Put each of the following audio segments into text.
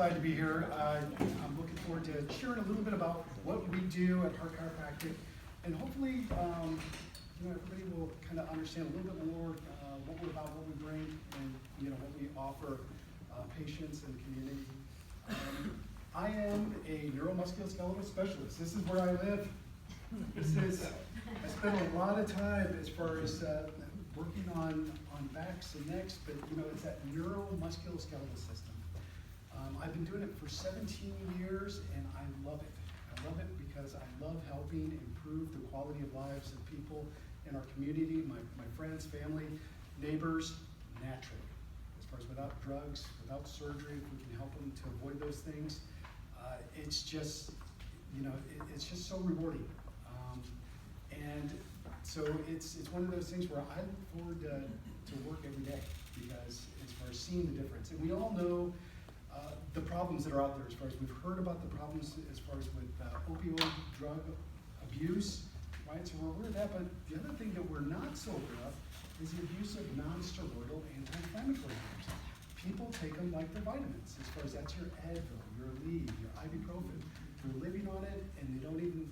glad to be here. I'm looking forward to sharing a little bit about what we do at Hart Chiropractic, and hopefully, everybody will kind of understand a little bit more what we're about, what we bring, and what we offer patients and community. I am a neuromusculoskeletal specialist. This is where I live. I spend a lot of time as far as working on backs and necks, but it's that neuromusculoskeletal system. I've been doing it for 17 years, and I love it. I love it because I love helping improve the quality of lives of people in our community, my friends, family, neighbors, naturally. As far as without drugs, without surgery, if we can help them to avoid those things, it's just, it's just so rewarding. And so it's one of those things where I look forward to work every day because as far as seeing the difference. And we all know the problems that are out there as far as we've heard about the problems as far as with opioid drug abuse, right? So we're aware of that, but the other thing that we're not so aware of is the abuse of non-steroidal anti-inflammatory drugs. People take them like they're vitamins, as far as that's your Advil, your Aleve, your ibuprofen. They're living on it and they don't even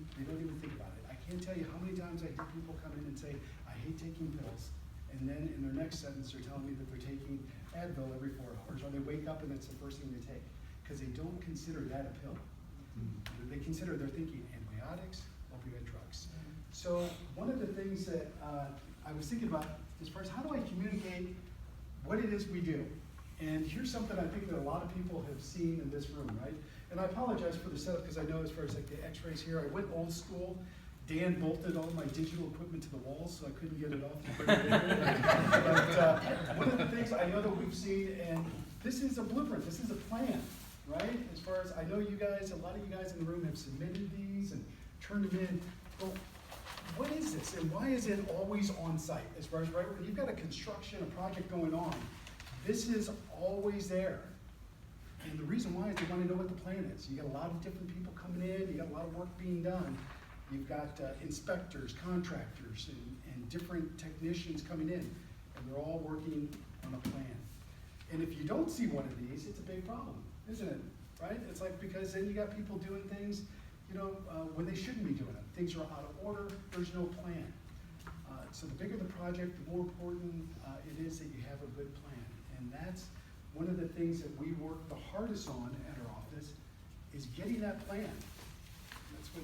think about it. I can't tell you how many times I hear people come in and say, I hate taking pills. And then in their next sentence, they're telling me that they're taking Advil every 4 hours, or they wake up and that's the first thing they take, because they don't consider that a pill. They're thinking antibiotics, opioid drugs. So one of the things that I was thinking about as far as how do I communicate what it is we do? And here's something I think that a lot of people have seen in this room, right? And I apologize for the setup because I know as far as like the x-rays here, I went old school. Dan bolted all my digital equipment to the walls so I couldn't get it off. But one of the things I know that we've seen, and this is a blueprint, this is a plan, right? As far as I know you guys, a lot of you guys in the room have submitted these and turned them in. Well, what is this and why is it always on site? As far as, right, when you've got a construction, a project going on, this is always there. And the reason why is they want to know what the plan is. You got a lot of different people coming in, you got a lot of work being done. You've got inspectors, contractors, and different technicians coming in, and they're all working on a plan. And if you don't see one of these, it's a big problem, isn't it? Right? It's like, because then you got people doing things, when they shouldn't be doing it. Things are out of order, there's no plan. So the bigger the project, the more important it is that you have a good plan. And that's one of the things that we work the hardest on at our office, is getting that plan.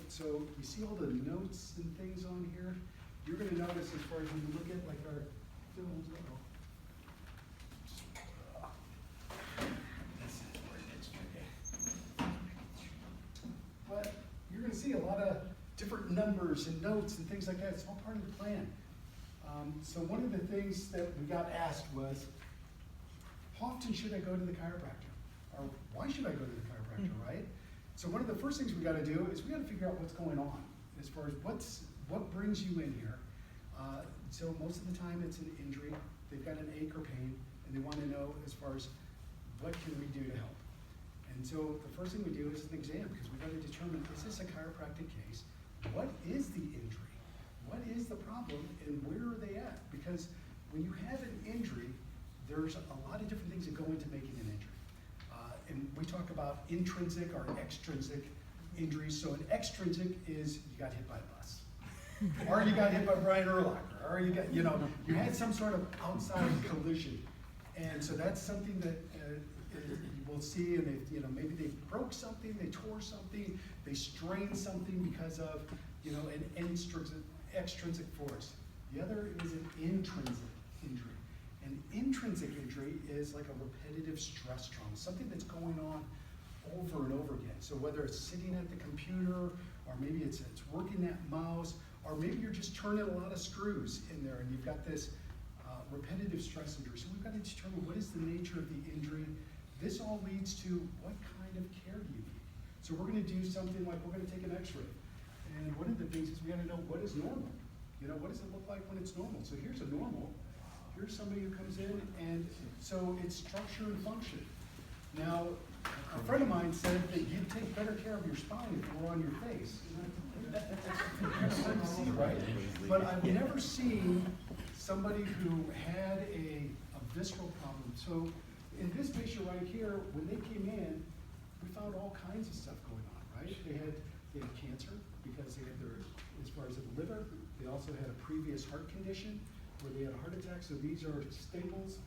So you see all the notes and things on here. You're going to notice as far as when you look at like our films. But you're going to see a lot of different numbers and notes and things like that. It's all part of the plan. So one of the things that we got asked was, how often should I go to the chiropractor? Or why should I go to the chiropractor, right? So one of the first things we got to do is we got to figure out what's going on as far as what brings you in here. So most of the time it's an injury. They've got an ache or pain, and they want to know as far as what can we do to help. And so the first thing we do is an exam, because we got to determine, is this a chiropractic case? What is the injury? What is the problem, and where are they at? Because when you have an injury, there's a lot of different things that go into making an injury. And we talk about intrinsic or extrinsic injuries. So an extrinsic is you got hit by a bus, or you got hit by Brian Urlacher, or you got, you had some sort of outside collision. And so that's something that you will see, and maybe they broke something, they tore something, they strained something because of, an extrinsic force. The other is an intrinsic injury. An intrinsic injury is like a repetitive stress trauma, something that's going on over and over again. So whether it's sitting at the computer, or maybe it's working that mouse, or maybe you're just turning a lot of screws in there and you've got this repetitive stress injury. So we've got to determine what is the nature of the injury. This all leads to what kind of care do you need. So we're going to do something like we're going to take an x-ray. And one of the things is we got to know what is normal. What does it look like when it's normal? So here's a normal. Here's somebody who comes in, and so it's structure and function. Now, a friend of mine said that you'd take better care of your spine if it were on your face. That's hard to see, right? But I've never seen somebody who had a visceral problem. So in this patient right here, when they came in, kinds of stuff going on, right? They had cancer because they had their, as far as the liver, they also had a previous heart condition where they had a heart attack. So these are staples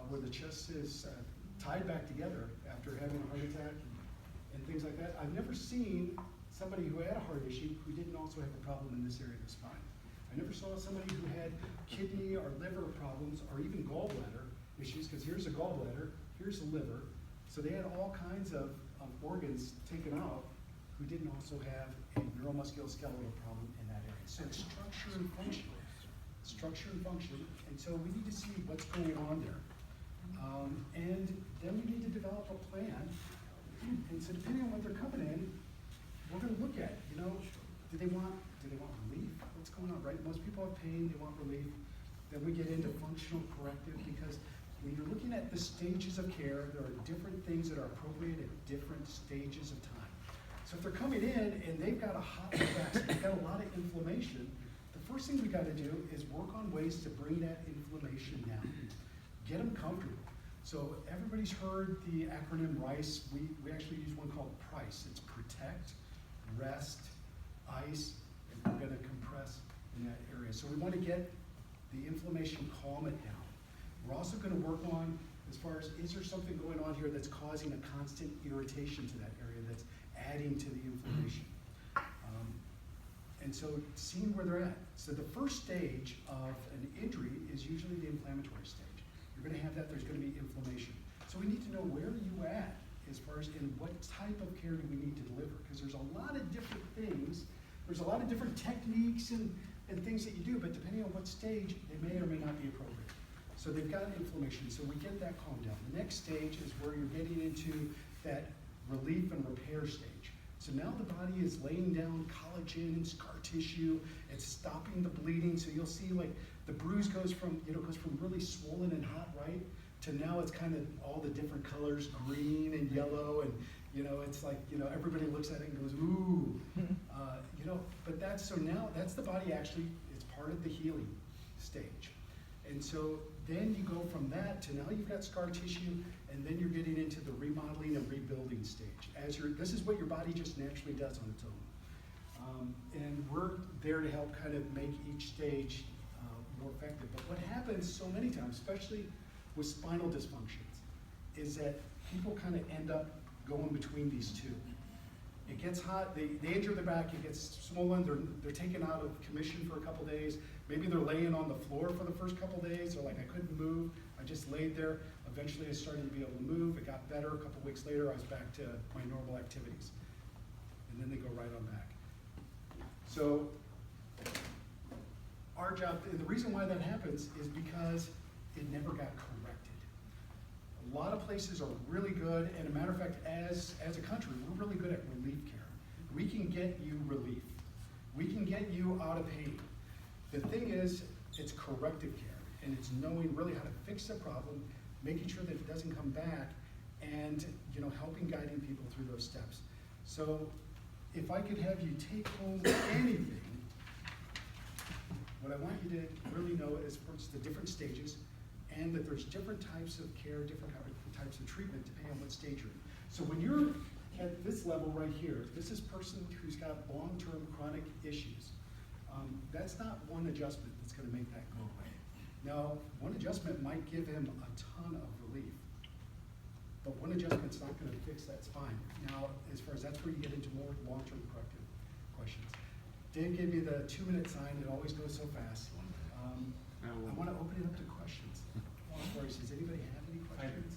where the chest is tied back together after having a heart attack and things like that. I've never seen somebody who had a heart issue who didn't also have a problem in this area of the spine. I never saw somebody who had kidney or liver problems or even gallbladder issues, because here's a gallbladder, here's a liver. So they had all kinds of organs taken out who didn't also have a neuromusculoskeletal problem in that area. So it's structure and function. Structure and function. And so we need to see what's going on there. And then we need to develop a plan. And so depending on what they're coming in, we're going to look at, you know, do they want relief? What's going on, right? Most people have pain, they want relief. Then we get into functional corrective, because when you're looking at the stages of care, there are different things that are appropriate at different stages of time. So if they're coming in and they've got a hot flash, they've got a lot of inflammation, the first thing we got to do is work on ways to bring that inflammation down. Get them comfortable. So everybody's heard the acronym RICE. We actually use one called PRICE. It's protect, rest, ice, and we're going to compress in that area. So we want to get the inflammation, calm it down. We're also going to work on, as far as, is there something going on here that's causing a constant irritation to that area that's adding to the inflammation? And so seeing where they're at. So the first stage of an injury is usually the inflammatory stage. You're going to have that, there's going to be inflammation. So we need to know, where are you at as far as, in what type of care do we need to deliver? Because there's a lot of different things, there's a lot of different techniques and things that you do, but depending on what stage, they may or may not be appropriate. So they've got inflammation, so we get that calmed down. The next stage is where you're getting into that relief and repair stage. So now the body is laying down collagen and scar tissue, it's stopping the bleeding. So you'll see, like, the bruise goes from really swollen and hot, right, to now it's kind of all the different colors, green and yellow, and it's like, everybody looks at it and goes, ooh, but now that's the body actually, it's part of the healing stage. And so then you go from that to, now you've got scar tissue, and then you're getting into the remodeling and rebuilding stage. This is what your body just naturally does on its own. And we're there to help kind of make each stage more effective. But what happens so many times, especially with spinal dysfunctions, is that people kind of end up going between these two. It gets hot, they injure their back, it gets swollen, they're taken out of commission for a couple days. Maybe they're laying on the floor for the first couple days. They're like, I couldn't move, I just laid there. Eventually I started to be able to move, it got better. A couple weeks later I was back to my normal activities. And then they go right on back. So our job, and the reason why that happens is because it never got corrected. A lot of places are really good, and a matter of fact, as a country, we're really good at relief care. We can get you relief. We can get you out of pain. The thing is, it's corrective care, and it's knowing really how to fix the problem, making sure that it doesn't come back, and helping, guiding people through those steps. So if I could have you take home anything, what I want you to really know is first the different stages, and that there's different types of care, different types of treatment depending on what stage you're in. So when you're at this level right here, this is a person who's got long-term chronic issues. That's not one adjustment that's going to make that go away. Now, one adjustment might give him a ton of relief, but one adjustment's not going to fix that spine. Now, as far as that's where you get into more long-term corrective questions. Dave gave me the 2-minute sign. It always goes so fast. I want to open it up to questions. Does anybody have any questions?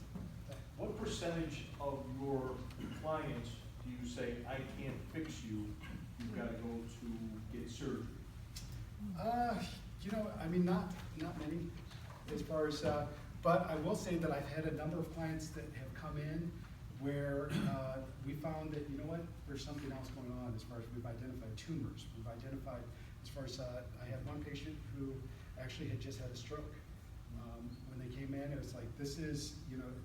What percentage of your clients do you say, I can't fix you, you've got to go to get surgery? Not many, as far as, but I will say that I've had a number of clients that have come in where we found that, there's something else going on as far as we've identified tumors. We've identified, as far as, I had one patient who actually had just had a stroke. When they came in, it was like, this is,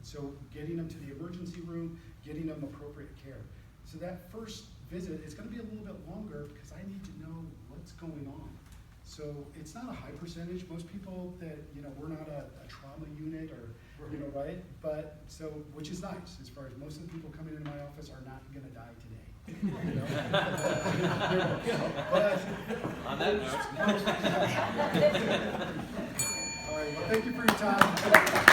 so getting them to the emergency room, getting them appropriate care. So that first visit is going to be a little bit longer because I need to know what's going on. So it's not a high percentage. Most people that, we're not a trauma unit or, right? But so, which is nice as far as most of the people coming into my office are not going to you know. But, On that note. all right, well, thank you for your time.